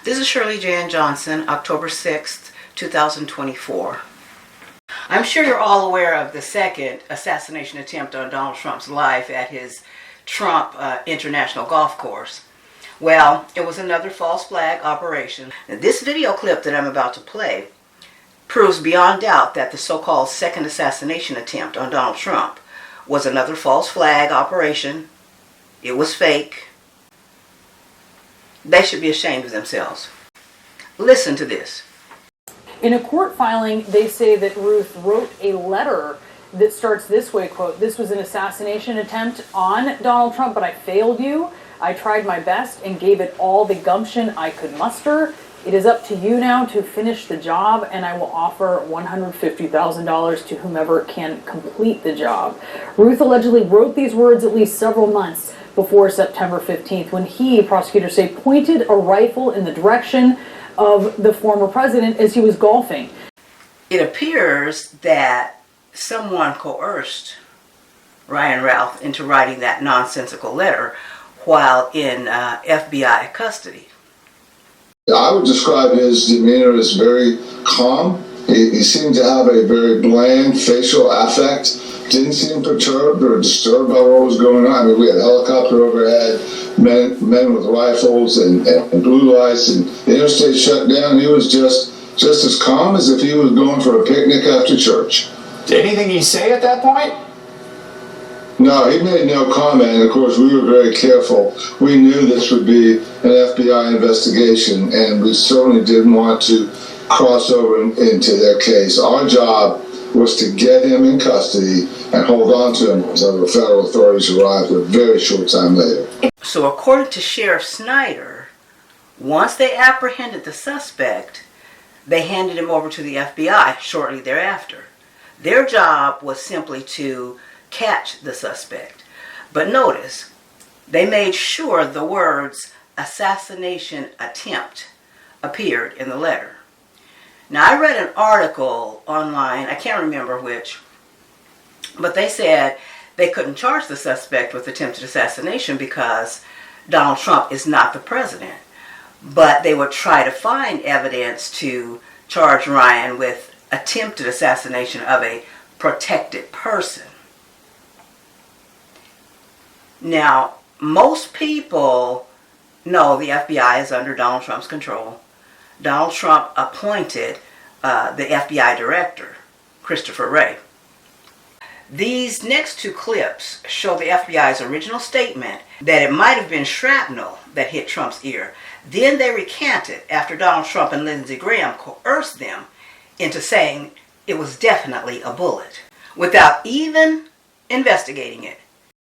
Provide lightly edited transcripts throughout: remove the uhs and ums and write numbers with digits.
This is Shirley Jan Johnson, October 6th, 2024. I'm sure you're all aware of the second assassination attempt on Donald Trump's life at his Trump International Golf Course. Well, it was another false flag operation. Now, this video clip that I'm about to play proves beyond doubt that the so-called second assassination attempt on Donald Trump was another false flag operation. It was fake. They should be ashamed of themselves. Listen to this. In a court filing, they say that Ruth wrote a letter that starts this way, quote, "This was an assassination attempt on Donald Trump, but I failed you. I tried my best and gave it all the gumption I could muster. It is up to you now to finish the job, and I will offer $150,000 to whomever can complete the job." Ruth allegedly wrote these words at least several months before September 15th, when he, prosecutors say, pointed a rifle in the direction of the former president as he was golfing. It appears that someone coerced Ryan Routh into writing that nonsensical letter while in FBI custody. I would describe his demeanor as very calm. He seemed to have a very bland facial affect. Didn't seem perturbed or disturbed by what was going on. I mean, we had a helicopter overhead, men with rifles and blue lights, and the interstate shut down. He was just as calm as if he was going for a picnic after church. Did anything he say at that point? No, he made no comment. And of course, we were very careful. We knew this would be an FBI investigation, and we certainly didn't want to cross over into their case. Our job was to get him in custody and hold on to him until the federal authorities arrived a very short time later. So according to Sheriff Snyder, once they apprehended the suspect, they handed him over to the FBI shortly thereafter. Their job was simply to catch the suspect. But notice, they made sure the words assassination attempt appeared in the letter. Now, I read an article online, I can't remember which, but they said they couldn't charge the suspect with attempted assassination because Donald Trump is not the president. But they would try to find evidence to charge Ryan with attempted assassination of a protected person. Now, most people know the FBI is under Donald Trump's control. Donald Trump appointed the FBI director, Christopher Wray. These next two clips show the FBI's original statement that it might have been shrapnel that hit Trump's ear. Then they recanted after Donald Trump and Lindsey Graham coerced them into saying it was definitely a bullet, without even investigating it.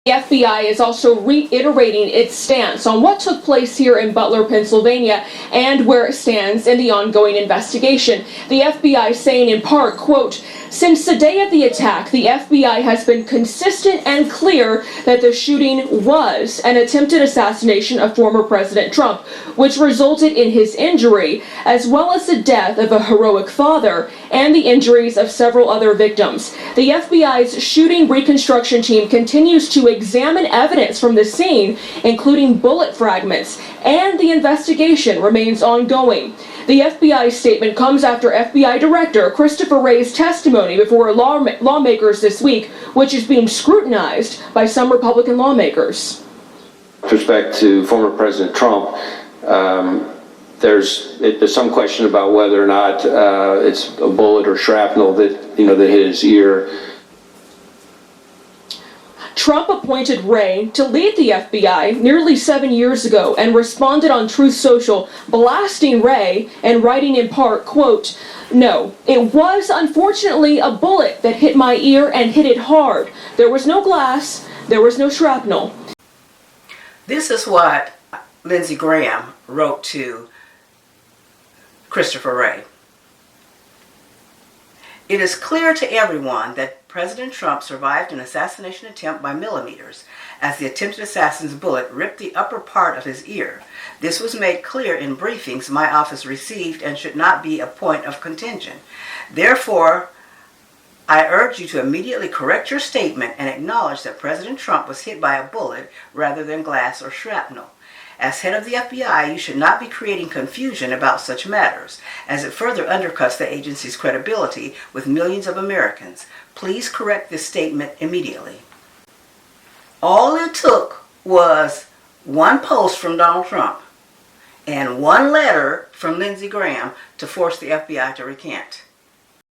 The FBI is also reiterating its stance on what took place here in Butler, Pennsylvania, and where it stands in the ongoing investigation. The FBI saying in part, quote, "Since the day of the attack, the FBI has been consistent and clear that the shooting was an attempted assassination of former President Trump, which resulted in his injury, as well as the death of a heroic father and the injuries of several other victims. The FBI's shooting reconstruction team continues to examine evidence from the scene, including bullet fragments, and the investigation remains ongoing." The FBI statement comes after FBI Director Christopher Wray's testimony before lawmakers this week, which is being scrutinized by some Republican lawmakers. With respect to former President Trump, there's some question about whether or not it's a bullet or shrapnel that hit his ear. Trump appointed Wray to lead the FBI nearly 7 years ago and responded on Truth Social, blasting Wray and writing in part, quote, "No, it was unfortunately a bullet that hit my ear and hit it hard. There was no glass, there was no shrapnel." This is what Lindsey Graham wrote to Christopher Wray. "It is clear to everyone that President Trump survived an assassination attempt by millimeters, as the attempted assassin's bullet ripped the upper part of his ear. This was made clear in briefings my office received and should not be a point of contention. Therefore, I urge you to immediately correct your statement and acknowledge that President Trump was hit by a bullet rather than glass or shrapnel. As head of the FBI, you should not be creating confusion about such matters, as it further undercuts the agency's credibility with millions of Americans. Please correct this statement immediately. All it took was one post from Donald Trump and one letter from Lindsey Graham to force the FBI to recant.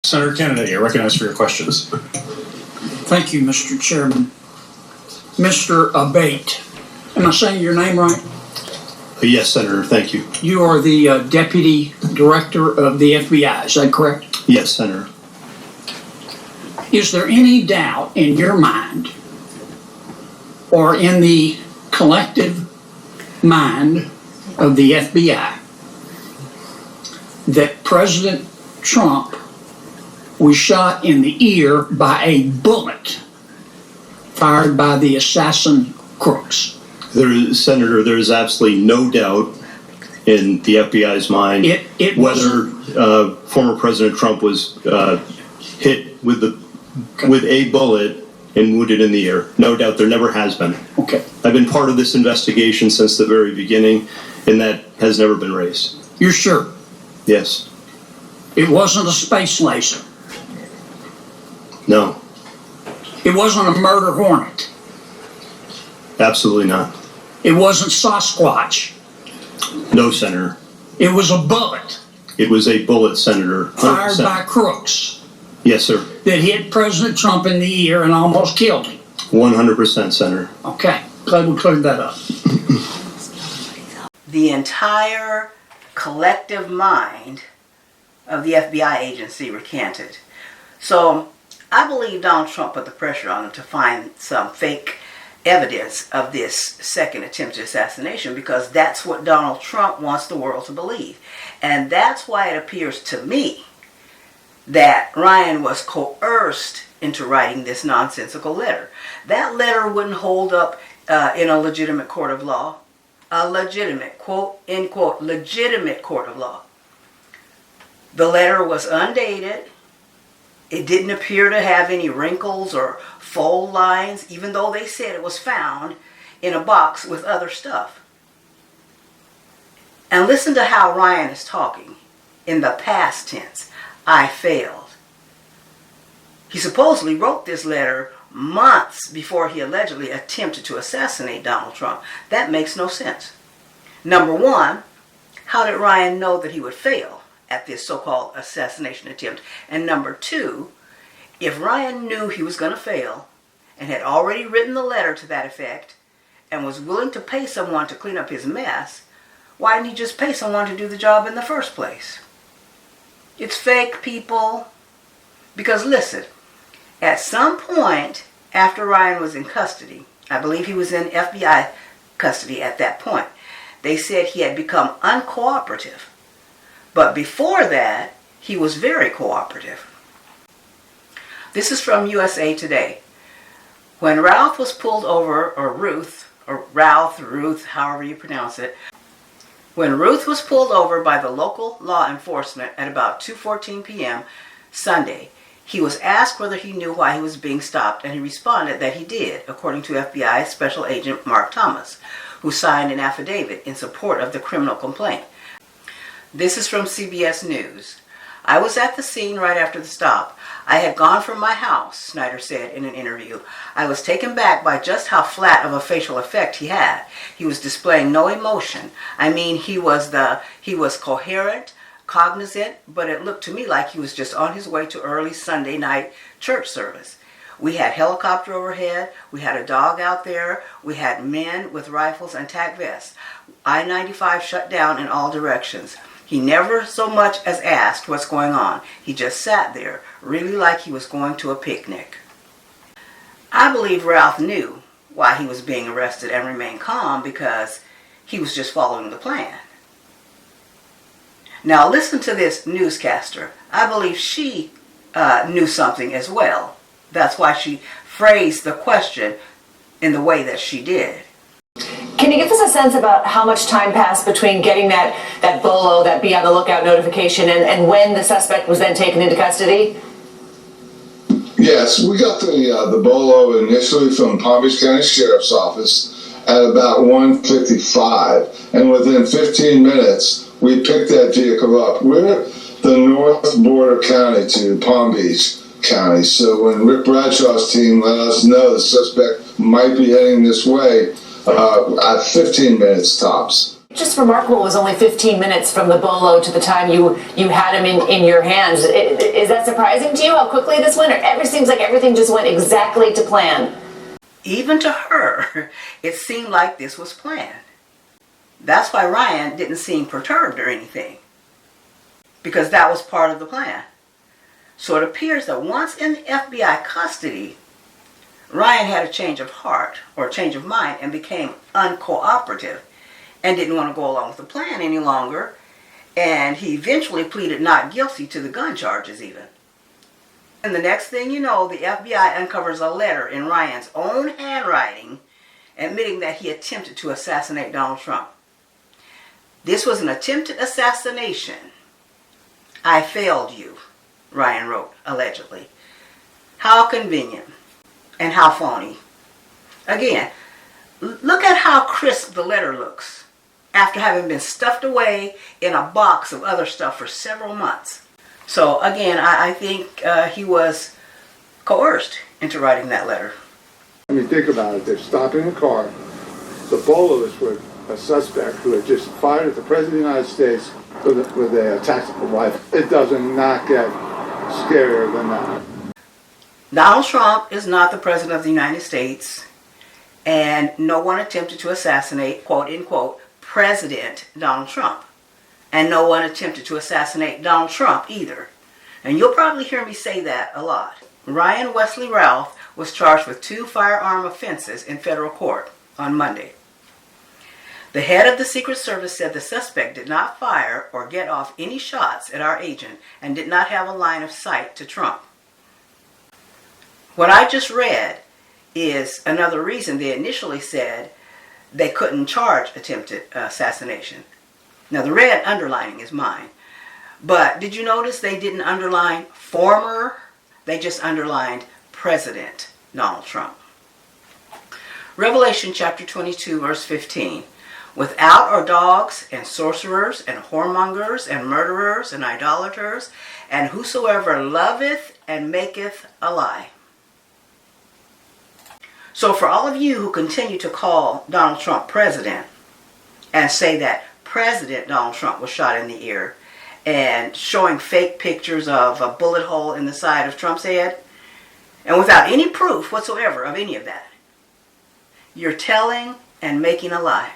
Senator Kennedy, you're recognized for your questions. Thank you, Mr. Chairman. Mr. Abate, am I saying your name right? Yes, Senator, thank you. You are the Deputy Director of the FBI, is that correct? Yes, Senator. Is there any doubt in your mind or in the collective mind of the FBI that President Trump was shot in the ear by a bullet fired by the assassin crooks? Senator, there is absolutely no doubt in the FBI's mind It whether former President Trump was hit with a bullet and wounded in the ear. No doubt, there never has been. Okay. I've been part of this investigation since the very beginning, and that has never been raised. You're sure? Yes. It wasn't a space laser. No. It wasn't a murder hornet. Absolutely not. It wasn't Sasquatch. No, Senator. It was a bullet It was a bullet, Senator. 100%. fired by crooks Yes, sir. that hit President Trump in the ear and almost killed him. 100%, Senator. Okay, glad we cleared that up. The entire collective mind of the FBI agency recanted. So I believe Donald Trump put the pressure on him to find some fake evidence of this second attempted assassination, because that's what Donald Trump wants the world to believe. And that's why it appears to me that Ryan was coerced into writing this nonsensical letter. That letter wouldn't hold up in a legitimate court of law. A legitimate, quote, end quote, legitimate court of law. The letter was undated. It didn't appear to have any wrinkles or fold lines, even though they said it was found in a box with other stuff. And listen to how Ryan is talking in the past tense. I failed. He supposedly wrote this letter months before he allegedly attempted to assassinate Donald Trump. That makes no sense. Number one, how did Ryan know that he would fail at this so-called assassination attempt? And number two, if Ryan knew he was going to fail and had already written the letter to that effect and was willing to pay someone to clean up his mess, why didn't he just pay someone to do the job in the first place? It's fake, people. Because listen, at some point after Ryan was in custody, I believe he was in FBI custody at that point, they said he had become uncooperative. But before that, he was very cooperative. This is from USA Today. When Ralph was pulled over, or Ruth, however you pronounce it, when Ruth was pulled over by the local law enforcement at about 2:14 p.m. Sunday, he was asked whether he knew why he was being stopped, and he responded that he did, according to FBI Special Agent Mark Thomas, who signed an affidavit in support of the criminal complaint. This is from CBS News. I was at the scene right after the stop. I had gone from my house, Snyder said in an interview. I was taken back by just how flat of a facial effect he had. He was displaying no emotion. I mean, he was coherent, cognizant, but it looked to me like he was just on his way to early Sunday night church service. We had helicopter overhead, we had a dog out there, we had men with rifles and tac vests. I-95 shut down in all directions. He never so much as asked what's going on. He just sat there, really like he was going to a picnic. I believe Ralph knew why he was being arrested and remained calm, because he was just following the plan. Now listen to this newscaster. I believe she knew something as well. That's why she phrased the question in the way that she did. Can you give us a sense about how much time passed between getting that BOLO, that be on the lookout notification, and when the suspect was then taken into custody? Yes, we got the BOLO initially from Palm Beach County Sheriff's Office at about 1:55, and within 15 minutes, we picked that vehicle up. We're the north border county to Palm Beach County, so when Rick Bradshaw's team let us know the suspect might be heading this way, at 15 minutes tops. Just remarkable, it was only 15 minutes from the bolo to the time you had him in your hands. Is that surprising to you, how quickly this went? Or it seems like everything just went exactly to plan? Even to her, it seemed like this was planned. That's why Ryan didn't seem perturbed or anything, because that was part of the plan. So it appears that once in the FBI custody, Ryan had a change of heart or a change of mind and became uncooperative and didn't want to go along with the plan any longer, and he eventually pleaded not guilty to the gun charges even. And the next thing you know, the FBI uncovers a letter in Ryan's own handwriting admitting that he attempted to assassinate Donald Trump. This was an attempted assassination. I failed you, Ryan wrote, allegedly. How convenient and how phony. Again, look at how crisp the letter looks after having been stuffed away in a box of other stuff for several months. So again, I think he was coerced into writing that letter. I mean, think about it. They're stopping a car. The bolo is with a suspect who had just fired at the President of the United States with a tactical rifle. It does not get scarier than that. Donald Trump is not the President of the United States, and no one attempted to assassinate, quote unquote, President Donald Trump. And no one attempted to assassinate Donald Trump either. And you'll probably hear me say that a lot. Ryan Wesley Ralph was charged with 2 firearm offenses in federal court on Monday. The head of the Secret Service said the suspect did not fire or get off any shots at our agent and did not have a line of sight to Trump. What I just read is another reason they initially said they couldn't charge attempted assassination. Now the red underlining is mine, but did you notice they didn't underline former? They just underlined President Donald Trump. Revelation chapter 22 verse 15. Without are dogs and sorcerers and whoremongers and murderers and idolaters and whosoever loveth and maketh a lie. So for all of you who continue to call Donald Trump president and say that President Donald Trump was shot in the ear and showing fake pictures of a bullet hole in the side of Trump's head, and without any proof whatsoever of any of that, you're telling and making a lie.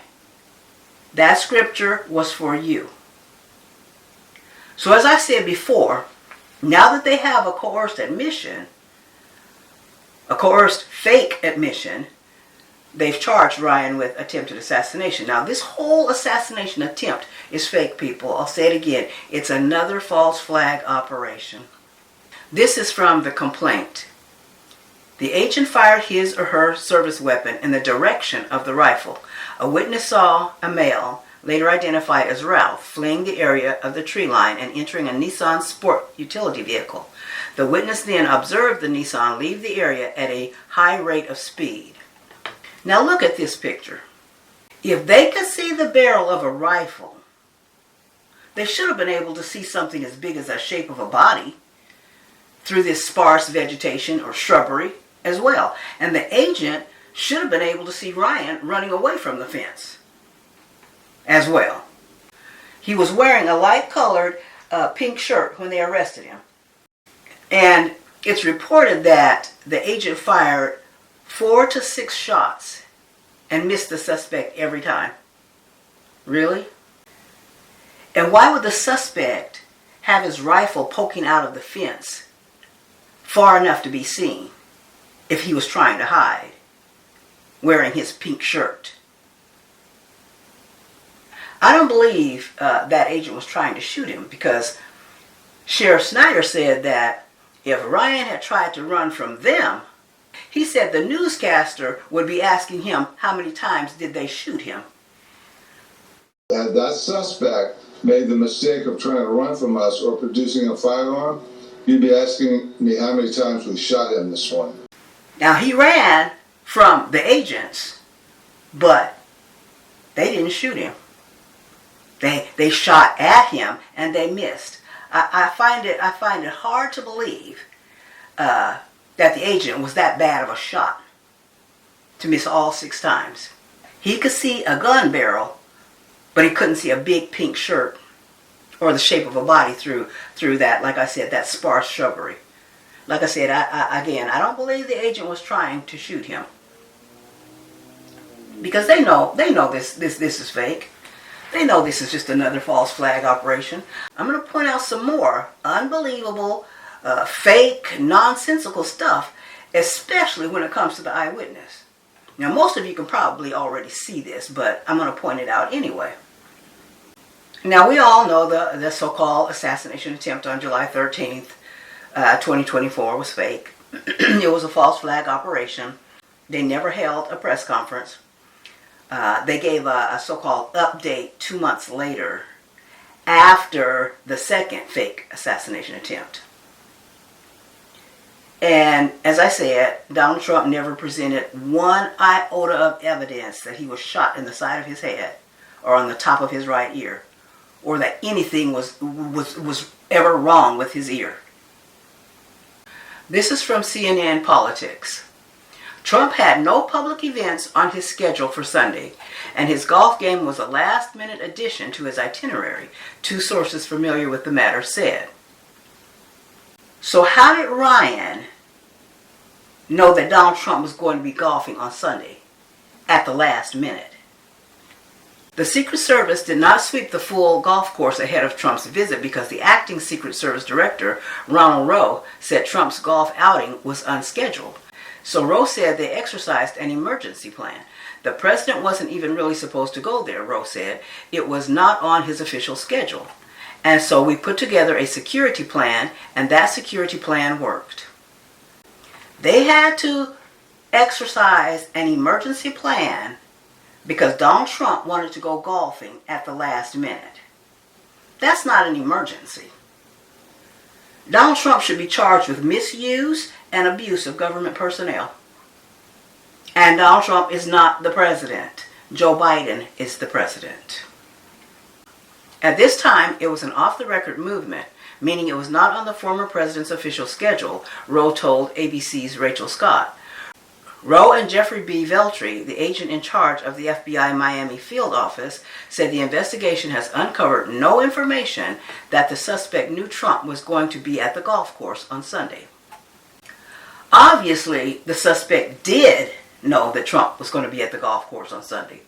That scripture was for you. So as I said before, now that they have a coerced admission, a coerced fake admission, they've charged Ryan with attempted assassination. Now, this whole assassination attempt is fake, people. I'll say it again. It's another false flag operation. This is from the complaint. The agent fired his or her service weapon in the direction of the rifle. A witness saw a male, later identified as Ralph, fleeing the area of the tree line and entering a Nissan Sport utility vehicle. The witness then observed the Nissan leave the area at a high rate of speed. Now look at this picture. If they could see the barrel of a rifle, they should have been able to see something as big as the shape of a body through this sparse vegetation or shrubbery as well. And the agent should have been able to see Ryan running away from the fence as well. He was wearing a light-colored pink shirt when they arrested him. And it's reported that the agent fired 4 to 6 shots and missed the suspect every time. Really? And why would the suspect have his rifle poking out of the fence far enough to be seen if he was trying to hide, wearing his pink shirt? I don't believe that agent was trying to shoot him, because Sheriff Snyder said that if Ryan had tried to run from them, he said the newscaster would be asking him how many times did they shoot him. Had that suspect made the mistake of trying to run from us or producing a firearm, you'd be asking me how many times we shot him this morning. Now he ran from the agents, but they didn't shoot him. They shot at him and they missed. I find it hard to believe that the agent was that bad of a shot to miss all 6 times. He could see a gun barrel, but he couldn't see a big pink shirt or the shape of a body through that, like I said, that sparse shrubbery. Like I said, I don't believe the agent was trying to shoot him, because they know this is fake. They know this is just another false flag operation. I'm going to point out some more unbelievable, fake, nonsensical stuff, especially when it comes to the eyewitness. Now, most of you can probably already see this, but I'm going to point it out anyway. Now, we all know the so-called assassination attempt on July 13th, 2024 was fake. It was a false flag operation. They never held a press conference. They gave a so-called update 2 months later, after the second fake assassination attempt. And as I said, Donald Trump never presented one iota of evidence that he was shot in the side of his head or on the top of his right ear, or that anything was ever wrong with his ear. This is from CNN Politics. Trump had no public events on his schedule for Sunday, and his golf game was a last-minute addition to his itinerary, 2 sources familiar with the matter said. So how did Ryan know that Donald Trump was going to be golfing on Sunday at the last minute? The Secret Service did not sweep the full golf course ahead of Trump's visit because the acting Secret Service director, Ronald Rowe, said Trump's golf outing was unscheduled. So Rowe said they exercised an emergency plan. The president wasn't even really supposed to go there, Rowe said. It was not on his official schedule. And so we put together a security plan, and that security plan worked. They had to exercise an emergency plan because Donald Trump wanted to go golfing at the last minute. That's not an emergency. Donald Trump should be charged with misuse and abuse of government personnel. And Donald Trump is not the president. Joe Biden is the president. At this time, it was an off-the-record movement, meaning it was not on the former president's official schedule, Rowe told ABC's Rachel Scott. Rowe and Jeffrey B. Veltri, the agent in charge of the FBI Miami field office, said the investigation has uncovered no information that the suspect knew Trump was going to be at the golf course on Sunday. Obviously, the suspect did know that Trump was going to be at the golf course on Sunday.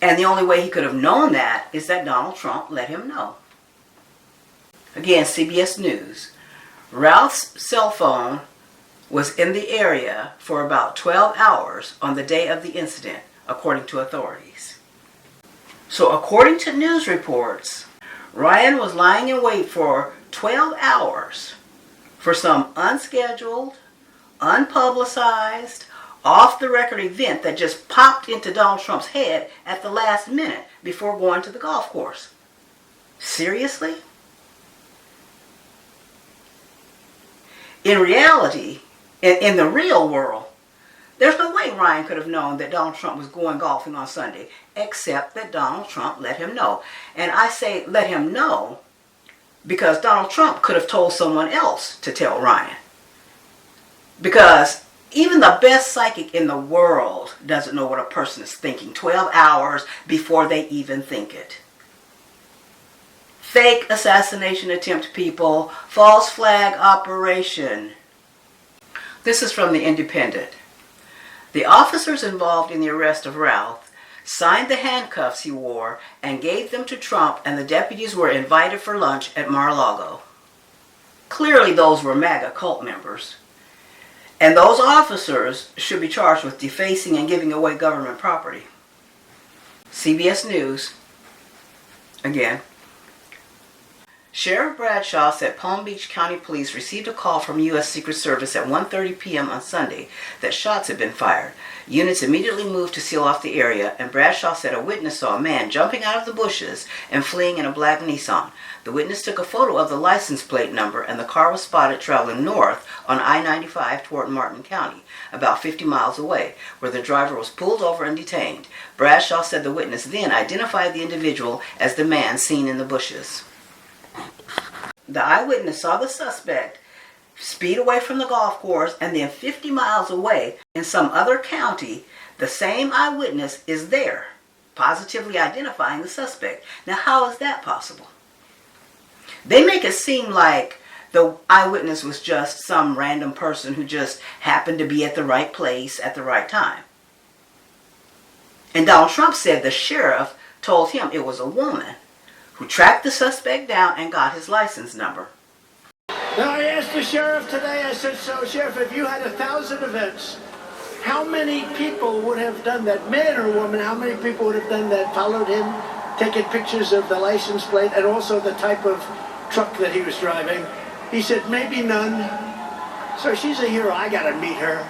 And the only way he could have known that is that Donald Trump let him know. Again, CBS News. Ralph's cell phone was in the area for about 12 hours on the day of the incident, according to authorities. So according to news reports, Ryan was lying in wait for 12 hours for some unscheduled, unpublicized, off-the-record event that just popped into Donald Trump's head at the last minute before going to the golf course. Seriously? In reality, in the real world, there's no way Ryan could have known that Donald Trump was going golfing on Sunday, except that Donald Trump let him know. And I say let him know because Donald Trump could have told someone else to tell Ryan. Because even the best psychic in the world doesn't know what a person is thinking 12 hours before they even think it. Fake assassination attempt, people. False flag operation. This is from The Independent. The officers involved in the arrest of Ralph signed the handcuffs he wore and gave them to Trump, and the deputies were invited for lunch at Mar-a-Lago. Clearly those were MAGA cult members. And those officers should be charged with defacing and giving away government property. CBS News, again. Sheriff Bradshaw said Palm Beach County Police received a call from U.S. Secret Service at 1:30 p.m. on Sunday that shots had been fired. Units immediately moved to seal off the area, and Bradshaw said a witness saw a man jumping out of the bushes and fleeing in a black Nissan. The witness took a photo of the license plate number, and the car was spotted traveling north on I-95 toward Martin County, about 50 miles away, where the driver was pulled over and detained. Bradshaw said the witness then identified the individual as the man seen in the bushes. The eyewitness saw the suspect speed away from the golf course, and then 50 miles away in some other county, the same eyewitness is there, positively identifying the suspect. Now, how is that possible? They make it seem like the eyewitness was just some random person who just happened to be at the right place at the right time. And Donald Trump said the sheriff told him it was a woman who tracked the suspect down and got his license number. Now, I asked the sheriff today, I said, so Sheriff, if you had 1,000 events, how many people would have done that, man or woman, how many people would have done that, followed him, taken pictures of the license plate and also the type of truck that he was driving? He said, maybe none. So she's a hero, I gotta meet her.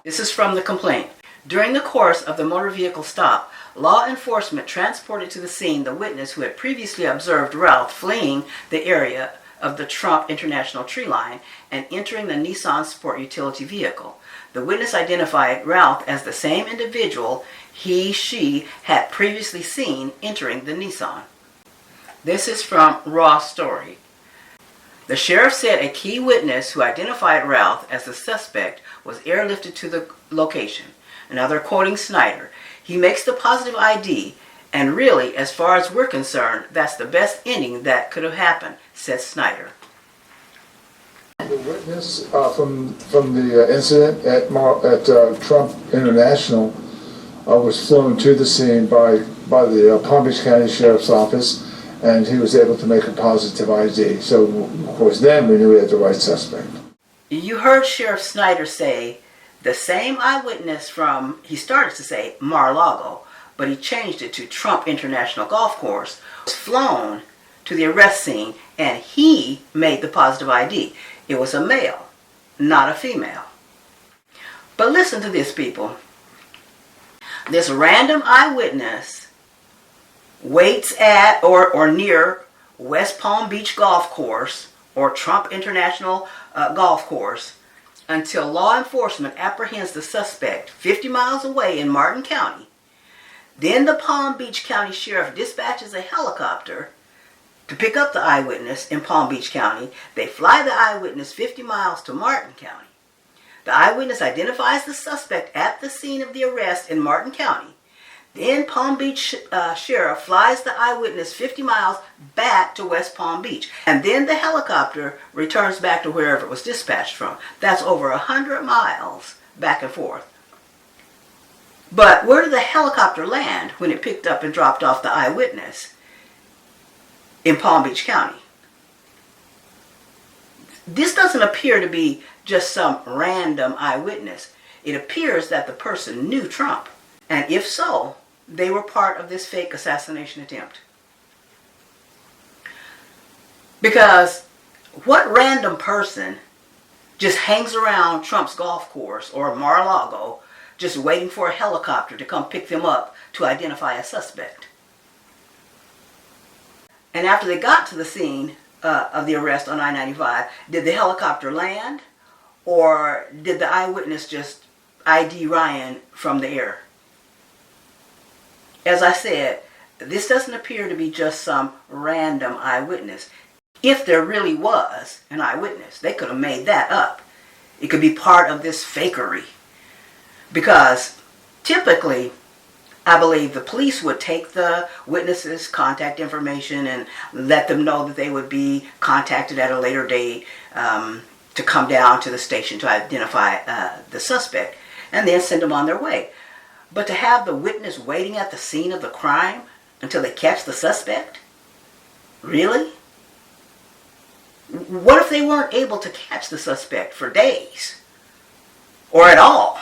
This is from the complaint. During the course of the motor vehicle stop, law enforcement transported to the scene the witness who had previously observed Ralph fleeing the area of the Trump International Tree Line and entering the Nissan Sport utility vehicle. The witness identified Ralph as the same individual she had previously seen entering the Nissan. This is from Raw Story. The sheriff said a key witness who identified Ralph as the suspect was airlifted to the location. Another quoting Snyder, he makes the positive ID, and really, as far as we're concerned, that's the best ending that could have happened, said Snyder. The witness from the incident at Trump International was flown to the scene by the Palm Beach County Sheriff's Office, and he was able to make a positive ID. So, of course, then we knew we had the right suspect. You heard Sheriff Snyder say the same eyewitness from, he started to say Mar-a-Lago, but he changed it to Trump International Golf Course, was flown to the arrest scene, and he made the positive ID. It was a male, not a female. But listen to this, people. This random eyewitness waits at or near West Palm Beach Golf Course or Trump International Golf Course until law enforcement apprehends the suspect 50 miles away in Martin County. Then the Palm Beach County Sheriff dispatches a helicopter to pick up the eyewitness in Palm Beach County. They fly the eyewitness 50 miles to Martin County. The eyewitness identifies the suspect at the scene of the arrest in Martin County. Then Palm Beach Sheriff flies the eyewitness 50 miles back to West Palm Beach. And then the helicopter returns back to wherever it was dispatched from. That's over 100 miles back and forth. But where did the helicopter land when it picked up and dropped off the eyewitness? In Palm Beach County. This doesn't appear to be just some random eyewitness. It appears that the person knew Trump. And if so, they were part of this fake assassination attempt. Because what random person just hangs around Trump's golf course or Mar-a-Lago just waiting for a helicopter to come pick them up to identify a suspect? And after they got to the scene of the arrest on I-95, did the helicopter land, or did the eyewitness just ID Ryan from the air? As I said, this doesn't appear to be just some random eyewitness. If there really was an eyewitness, they could have made that up. It could be part of this fakery. Because typically, I believe the police would take the witnesses' contact information and let them know that they would be contacted at a later date to come down to the station to identify the suspect, and then send them on their way. But to have the witness waiting at the scene of the crime until they catch the suspect? Really? What if they weren't able to catch the suspect for days? Or at all?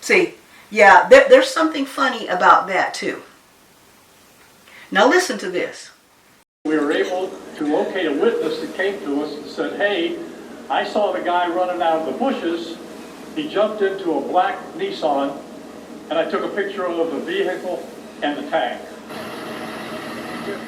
See, yeah, there's something funny about that too. Now listen to this. We were able to locate a witness that came to us and said, hey, I saw the guy running out of the bushes. He jumped into a black Nissan, and I took a picture of the vehicle and the tag.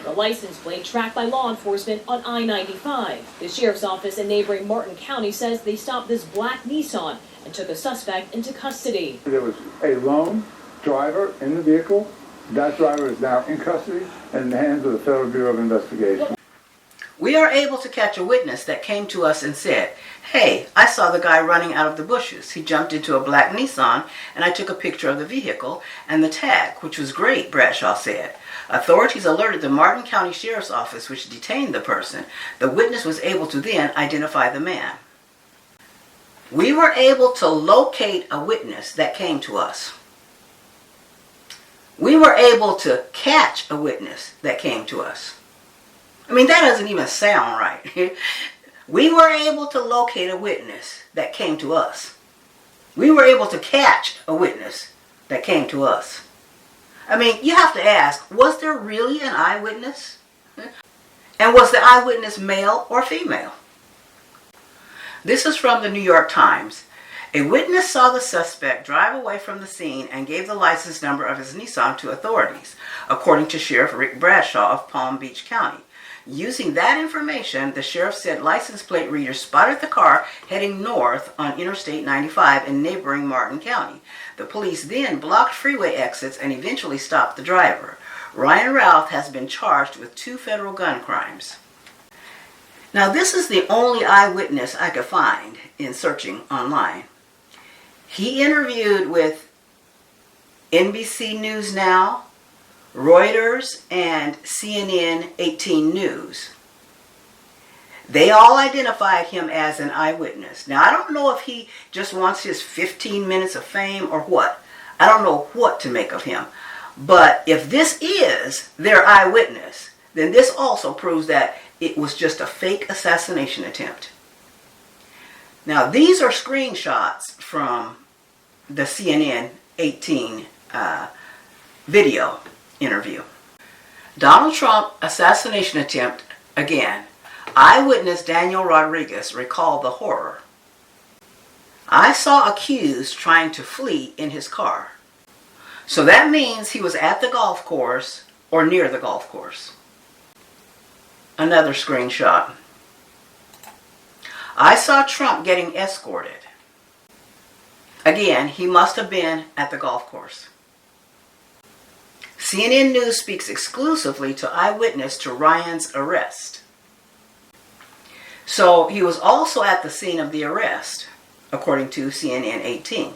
The license plate tracked by law enforcement on I-95. The sheriff's office in neighboring Martin County says they stopped this black Nissan and took a suspect into custody. There was a lone driver in the vehicle. That driver is now in custody and in the hands of the Federal Bureau of Investigation. We are able to catch a witness that came to us and said, hey, I saw the guy running out of the bushes. He jumped into a black Nissan, and I took a picture of the vehicle and the tag, which was great, Bradshaw said. Authorities alerted the Martin County Sheriff's Office, which detained the person. The witness was able to then identify the man. We were able to locate a witness that came to us. We were able to catch a witness that came to us. I mean, that doesn't even sound right. We were able to locate a witness that came to us. We were able to catch a witness that came to us. I mean, you have to ask, was there really an eyewitness? And was the eyewitness male or female? This is from the New York Times. A witness saw the suspect drive away from the scene and gave the license number of his Nissan to authorities, according to Sheriff Rick Bradshaw of Palm Beach County. Using that information, the sheriff said license plate readers spotted the car heading north on Interstate 95 in neighboring Martin County. The police then blocked freeway exits and eventually stopped the driver. Ryan Routh has been charged with 2 federal gun crimes. Now, this is the only eyewitness I could find in searching online. He interviewed with NBC News Now, Reuters, and CNN 18 News. They all identified him as an eyewitness. Now, I don't know if he just wants his 15 minutes of fame or what. I don't know what to make of him. But if this is their eyewitness, then this also proves that it was just a fake assassination attempt. Now, these are screenshots from the CNN 18 video interview. Donald Trump assassination attempt again. Eyewitness Daniel Rodriguez recalled the horror. I saw accused trying to flee in his car. So that means he was at the golf course or near the golf course. Another screenshot. I saw Trump getting escorted. Again, he must have been at the golf course. CNN News speaks exclusively to eyewitness to Ryan's arrest. So he was also at the scene of the arrest, according to CNN 18.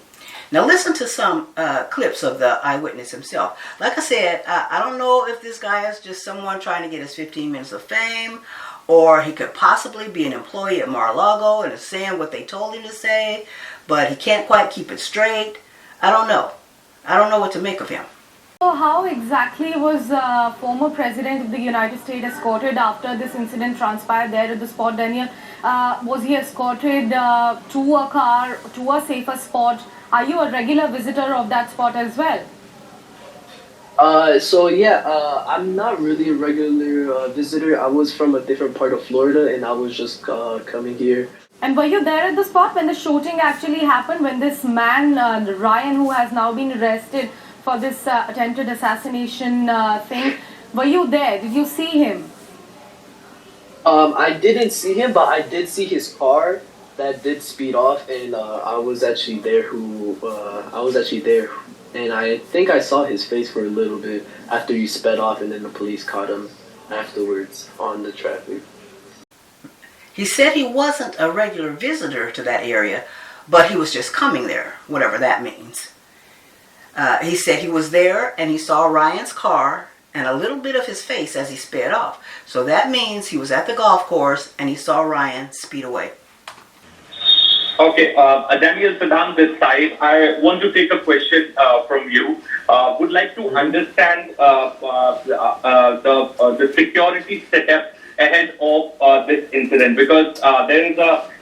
Now listen to some clips of the eyewitness himself. Like I said, I don't know if this guy is just someone trying to get his 15 minutes of fame, or he could possibly be an employee at Mar-a-Lago and is saying what they told him to say, but he can't quite keep it straight. I don't know. I don't know what to make of him. So how exactly was former President of the United States escorted after this incident transpired there at the spot, Daniel? Was he escorted to a car, to a safer spot? Are you a regular visitor of that spot as well? I'm not really a regular visitor. I was from a different part of Florida and I was just coming here. And were you there at the spot when the shooting actually happened, when this man, Ryan, who has now been arrested for this attempted assassination thing, were you there? Did you see him? I didn't see him, but I did see his car that did speed off, and I was actually there. And I think I saw his face for a little bit after he sped off, and then the police caught him afterwards on the traffic. He said he wasn't a regular visitor to that area, but he was just coming there, whatever that means. He said he was there and he saw Ryan's car and a little bit of his face as he sped off. So that means he was at the golf course and he saw Ryan speed away. Okay, Daniel Pradhan this side. I want to take a question from you. Would like to understand the security setup ahead of this incident, because there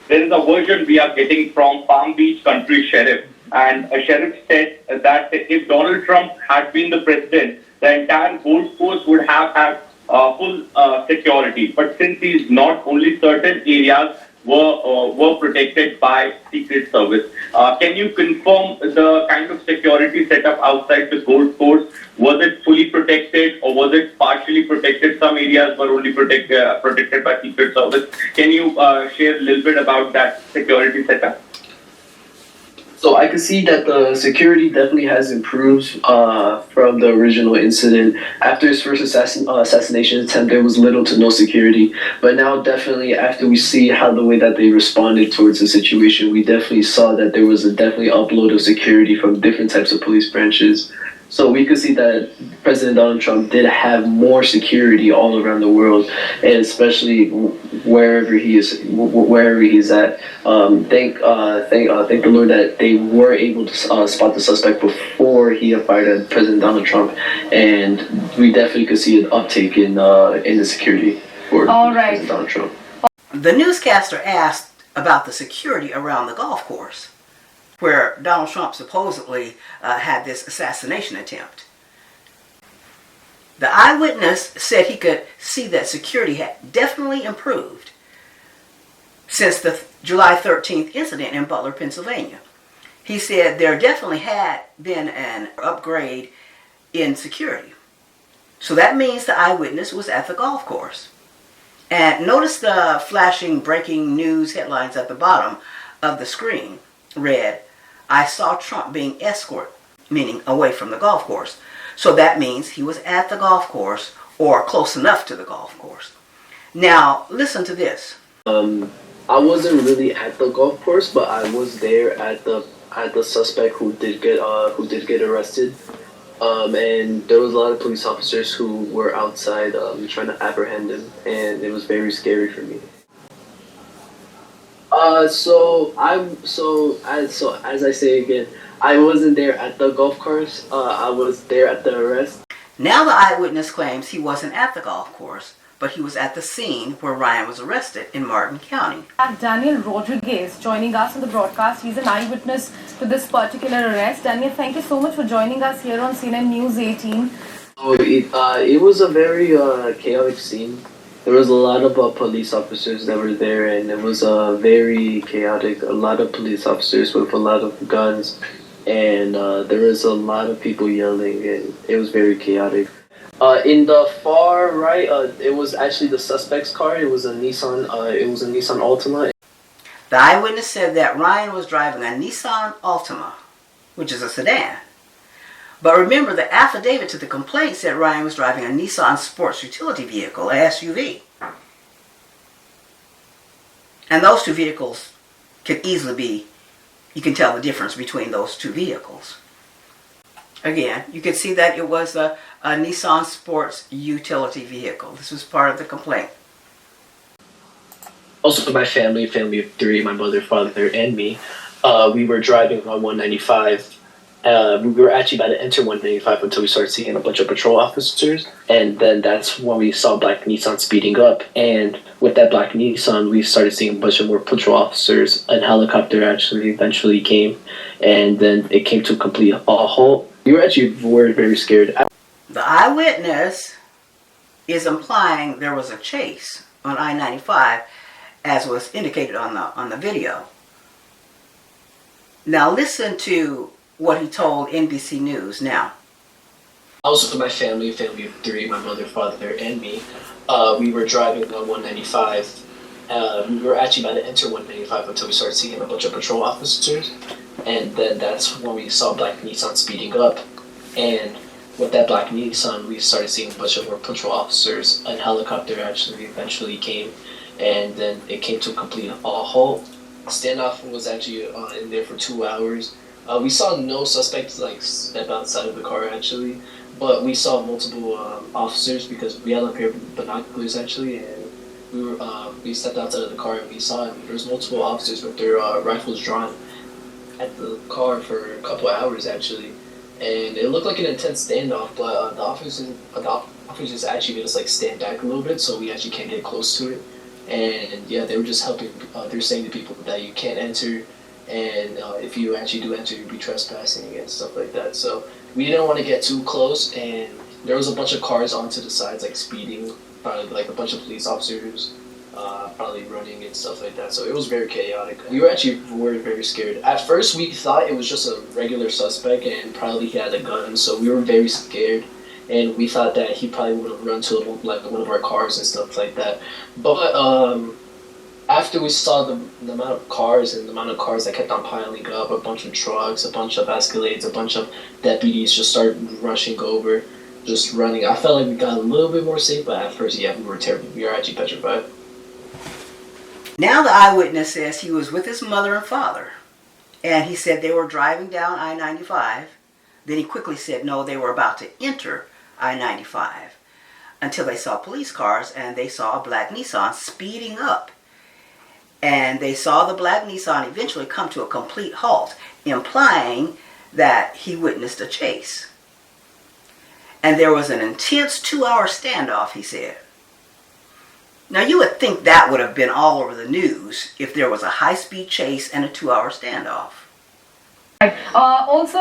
is a version we are getting from Palm Beach Country Sheriff, and a sheriff said that if Donald Trump had been the president, the entire golf course would have had full security. But since he's not, only certain areas were protected by Secret Service. Can you confirm the kind of security set up outside the golf course? Was it fully protected or was it partially protected? Some areas were only protected by Secret Service. Can you share a little bit about that security setup? So I can see that the security definitely has improved from the original incident. After his first assassination attempt, there was little to no security. But now definitely after we see how the way that they responded towards the situation, we definitely saw that there was a definitely upload of security from different types of police branches. So we could see that President Donald Trump did have more security all around the world, and especially wherever he is at. Thank the Lord that they were able to spot the suspect before he fired at President Donald Trump, and we definitely could see an uptake in the security for President Donald Trump. The newscaster asked about the security around the golf course, where Donald Trump supposedly had this assassination attempt. The eyewitness said he could see that security had definitely improved since the July 13th incident in Butler, Pennsylvania. He said there definitely had been an upgrade in security. So that means the eyewitness was at the golf course. And notice the flashing breaking news headlines at the bottom of the screen read, "I saw Trump being escorted," meaning away from the golf course. So that means he was at the golf course or close enough to the golf course. Now, listen to this. I wasn't really at the golf course, but I was there at the suspect who did get arrested. And there was a lot of police officers who were outside trying to apprehend him, and it was very scary for me. As I say again, I wasn't there at the golf course. I was there at the arrest. Now the eyewitness claims he wasn't at the golf course, but he was at the scene where Ryan was arrested in Martin County. Daniel Rodriguez joining us on the broadcast. He's an eyewitness to this particular arrest. Daniel, thank you so much for joining us here on CNN News 18. It was a very chaotic scene. There was a lot of police officers that were there, and it was very chaotic. A lot of police officers with a lot of guns, and there was a lot of people yelling, and it was very chaotic. In the far right, it was actually the suspect's car. It was a Nissan. It was a Nissan Altima. The eyewitness said that Ryan was driving a Nissan Altima, which is a sedan. But remember, the affidavit to the complaint said Ryan was driving a Nissan Sports Utility Vehicle, a SUV. And those two vehicles could easily be, you can tell the difference between those two vehicles. Again, you can see that it was a Nissan Sports Utility Vehicle. This was part of the complaint. Also, my family of three, my mother, father, and me, we were driving on 195. We were actually about to enter 195 until we started seeing a bunch of patrol officers, and then that's when we saw black Nissan speeding up. And with that black Nissan, we started seeing a bunch of more patrol officers. A helicopter actually eventually came, and then it came to a complete halt. We were very scared. The eyewitness is implying there was a chase on I-95, as was indicated on the video. Now listen to what he told NBC News now. Also, my family of three, my mother, father, and me, we were driving on 195. We were actually about to enter 195 until we started seeing a bunch of patrol officers. And then that's when we saw black Nissan speeding up. And with that black Nissan, we started seeing a bunch of more patrol officers. A helicopter actually eventually came, and then it came to a complete halt. Standoff was actually in there for 2 hours. We saw no suspects like step outside of the car actually, but we saw multiple officers because we had a pair of binoculars actually, and we stepped outside of the car and we saw there was multiple officers with their rifles drawn at the car for a couple of hours actually, and it looked like an intense standoff. But the officers actually made us like stand back a little bit so we actually can't get close to it. And yeah, they were just helping. They're saying to people that you can't enter. And if you actually do enter, you'd be trespassing and stuff like that. So we didn't want to get too close, and there was a bunch of cars onto the sides, like speeding, probably like a bunch of police officers, probably running and stuff like that. So it was very chaotic. We were very scared. At first, we thought it was just a regular suspect and probably he had a gun. So we were very scared, and we thought that he probably would have run to like one of our cars and stuff like that. But after we saw the amount of cars and the amount of cars that kept on piling up, a bunch of trucks, a bunch of Escalades, a bunch of deputies just started rushing over, just running. I felt like we got a little bit more safe, but at first, yeah, we were terrible. We were actually petrified. Now the eyewitness says he was with his mother and father, and he said they were driving down I-95. Then he quickly said no, they were about to enter I-95 until they saw police cars, and they saw a black Nissan speeding up. And they saw the black Nissan eventually come to a complete halt, implying that he witnessed a chase. And there was an intense 2-hour standoff, he said. Now you would think that would have been all over the news if there was a high-speed chase and a 2-hour standoff. Also,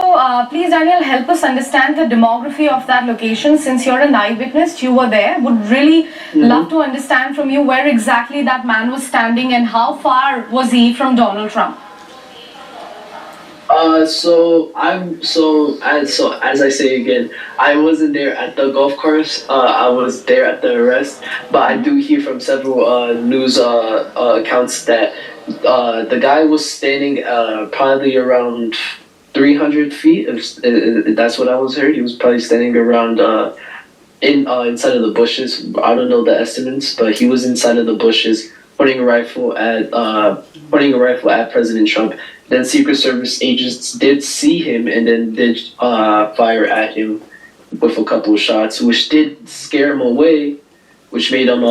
please, Daniel, help us understand the demography of that location. Since you're an eyewitness, you were there. Would really love to understand from you where exactly that man was standing and how far was he from Donald Trump. So as I say again, I wasn't there at the golf course. I was there at the arrest, but I do hear from several news accounts that the guy was standing probably around 300 feet. If that's what I was heard. He was probably standing around inside of the bushes. I don't know the estimates, but he was inside of the bushes pointing a rifle at President Trump. Then Secret Service agents did see him and then did fire at him with a couple of shots, which did scare him away, which made him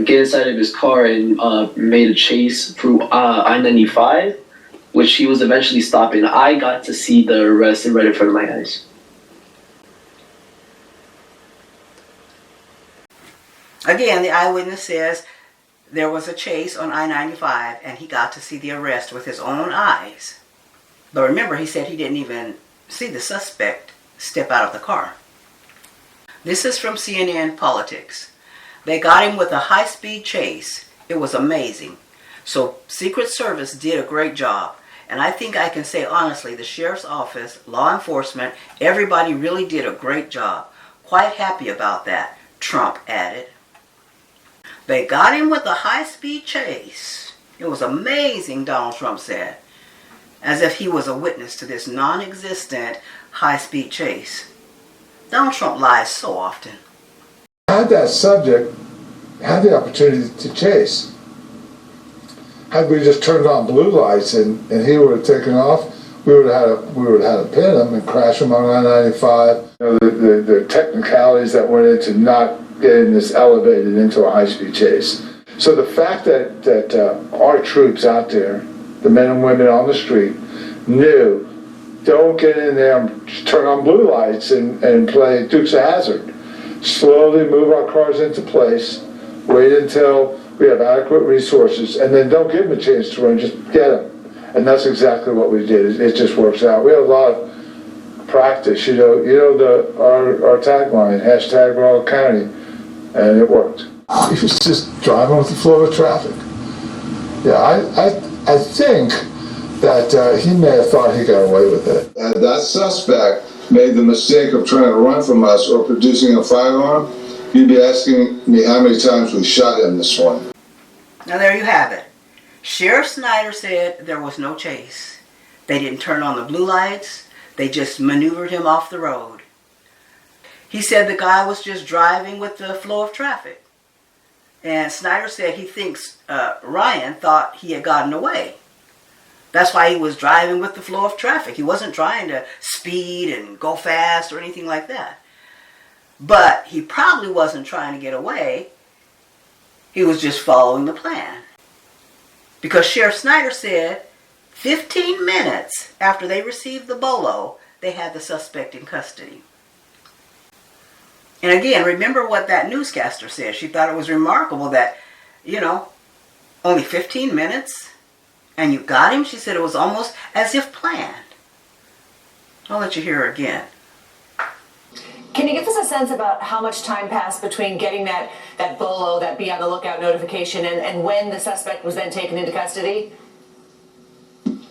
get inside of his car and made a chase through I-95, which he was eventually stopping. I got to see the arrest right in front of my eyes. Again, the eyewitness says there was a chase on I-95 and he got to see the arrest with his own eyes. But remember, he said he didn't even see the suspect step out of the car. This is from CNN Politics. They got him with a high-speed chase. It was amazing. So Secret Service did a great job. And I think I can say honestly, the Sheriff's Office, law enforcement, everybody really did a great job. Quite happy about that, Trump added. They got him with a high-speed chase. It was amazing, Donald Trump said, as if he was a witness to this non-existent high-speed chase. Donald Trump lies so often. Had that subject had the opportunity to chase, had we just turned on blue lights and he would have taken off, we would have had to pin him and crash him on I-95. You know, the technicalities that went into not getting this elevated into a high-speed chase. So the fact that our troops out there, the men and women on the street, knew, don't get in there and turn on blue lights and play Dukes of Hazzard. Slowly move our cars into place, wait until we have adequate resources, and then don't give them a chance to run, just get them. And that's exactly what we did. It just works out. We had a lot of practice, you know our tagline, #Raw County, and it worked. He was just driving with the flow of traffic. Yeah, I think that he may have thought he got away with it. And that suspect made the mistake of trying to run from us or producing a firearm, you'd be asking me how many times we shot him this morning. Now there you have it. Sheriff Snyder said there was no chase. They didn't turn on the blue lights. They just maneuvered him off the road. He said the guy was just driving with the flow of traffic. And Snyder said he thinks Ryan thought he had gotten away. That's why he was driving with the flow of traffic. He wasn't trying to speed and go fast or anything like that. But he probably wasn't trying to get away. He was just following the plan. Because Sheriff Snyder said 15 minutes after they received the bolo, they had the suspect in custody. And again, remember what that newscaster said. She thought it was remarkable that, only 15 minutes and you got him? She said it was almost as if planned. I'll let you hear her again. Can you give us a sense about how much time passed between getting that BOLO, that be on the lookout notification, and when the suspect was then taken into custody?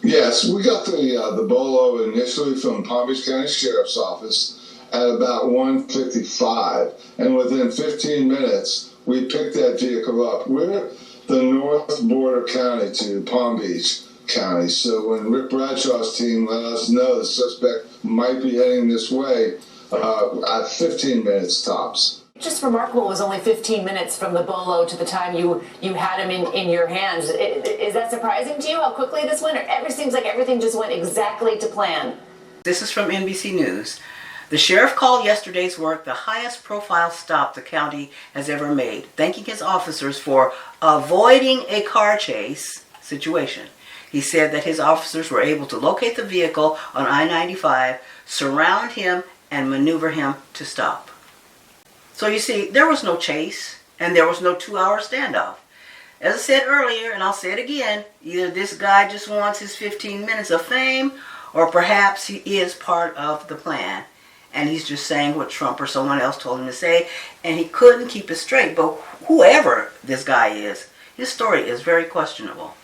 Yes, we got the BOLO initially from Palm Beach County Sheriff's Office at about 1:55, and within 15 minutes, we picked that vehicle up. We're the north border county to Palm Beach County, so when Rick Bradshaw's team let us know the suspect might be heading this way, at 15 minutes tops. Just remarkable it was only 15 minutes from the BOLO to the time you had him in your hands. Is that surprising to you how quickly this went? Or seems like everything just went exactly to plan? This is from NBC News. The sheriff called yesterday's work the highest profile stop the county has ever made, thanking his officers for avoiding a car chase situation. He said that his officers were able to locate the vehicle on I-95, surround him, and maneuver him to stop. So you see, there was no chase, and there was no 2-hour standoff. As I said earlier, and I'll say it again, either this guy just wants his 15 minutes of fame, or perhaps he is part of the plan, and he's just saying what Trump or someone else told him to say, and he couldn't keep it straight. But whoever this guy is, his story is very questionable.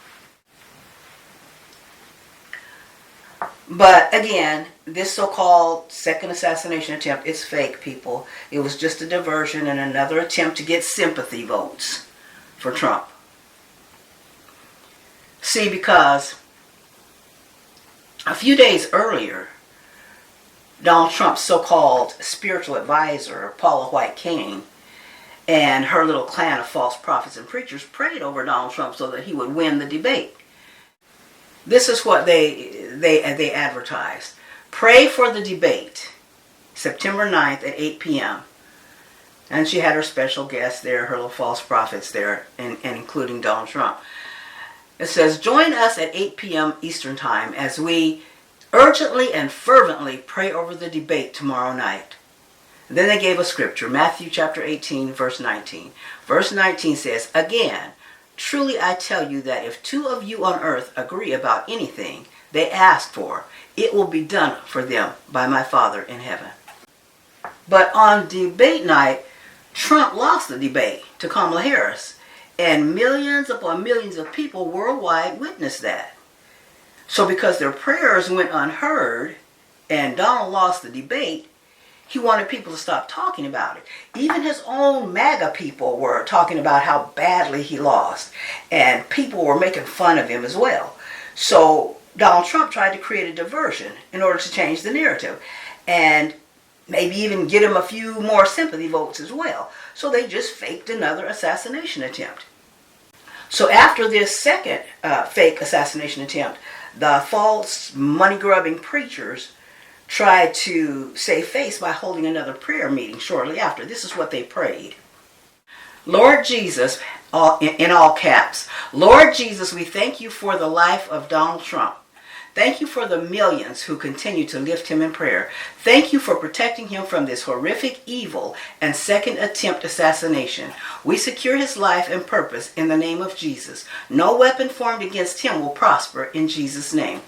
But again, this so-called second assassination attempt is fake, people. It was just a diversion and another attempt to get sympathy votes for Trump. See, because a few days earlier, Donald Trump's so-called spiritual advisor, Paula White King, and her little clan of false prophets and preachers prayed over Donald Trump so that he would win the debate. This is what they advertised. Pray for the debate, September 9th at 8 p.m. And she had her special guests there, her little false prophets there, and including Donald Trump. It says, join us at 8 p.m. Eastern Time as we urgently and fervently pray over the debate tomorrow night. And then they gave a scripture, Matthew chapter 18, verse 19. Verse 19 says, again, truly I tell you that if 2 of you on earth agree about anything they ask for, it will be done for them by my Father in heaven. But on debate night, Trump lost the debate to Kamala Harris, and millions upon millions of people worldwide witnessed that. So because their prayers went unheard and Donald lost the debate, he wanted people to stop talking about it. Even his own MAGA people were talking about how badly he lost, and people were making fun of him as well. So Donald Trump tried to create a diversion in order to change the narrative and maybe even get him a few more sympathy votes as well. So they just faked another assassination attempt. So after this second fake assassination attempt, the false money-grubbing preachers tried to save face by holding another prayer meeting shortly after. This is what they prayed. Lord Jesus, in all caps, Lord Jesus, we thank you for the life of Donald Trump. Thank you for the millions who continue to lift him in prayer. Thank you for protecting him from this horrific evil and second attempt assassination. We secure his life and purpose in the name of Jesus. No weapon formed against him will prosper in Jesus' name.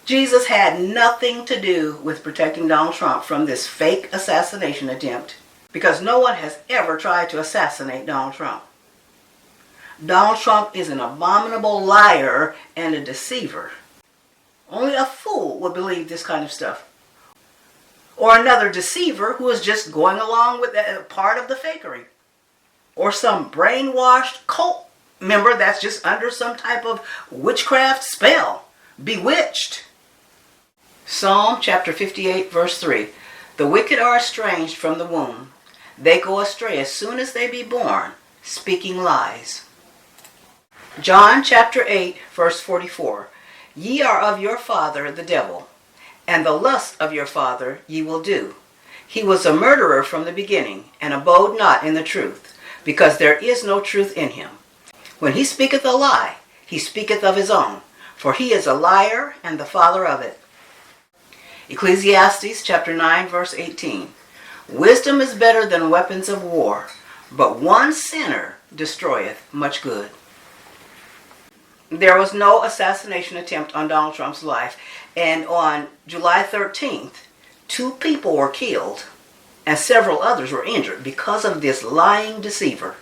Jesus had nothing to do with protecting Donald Trump from this fake assassination attempt, because no one has ever tried to assassinate Donald Trump. Donald Trump is an abominable liar and a deceiver. Only a fool would believe this kind of stuff. Or another deceiver who is just going along with part of the fakery. Or some brainwashed cult member that's just under some type of witchcraft spell. Bewitched. Psalm chapter 58 verse 3. The wicked are estranged from the womb. They go astray as soon as they be born, speaking lies. John chapter 8 verse 44. Ye are of your father the devil, and the lust of your father ye will do. He was a murderer from the beginning, and abode not in the truth, because there is no truth in him. When he speaketh a lie, he speaketh of his own, for he is a liar and the father of it. Ecclesiastes chapter 9 verse 18. Wisdom is better than weapons of war, but one sinner destroyeth much good. There was no assassination attempt on Donald Trump's life, and on July 13th, 2 people were killed and several others were injured because of this lying deceiver.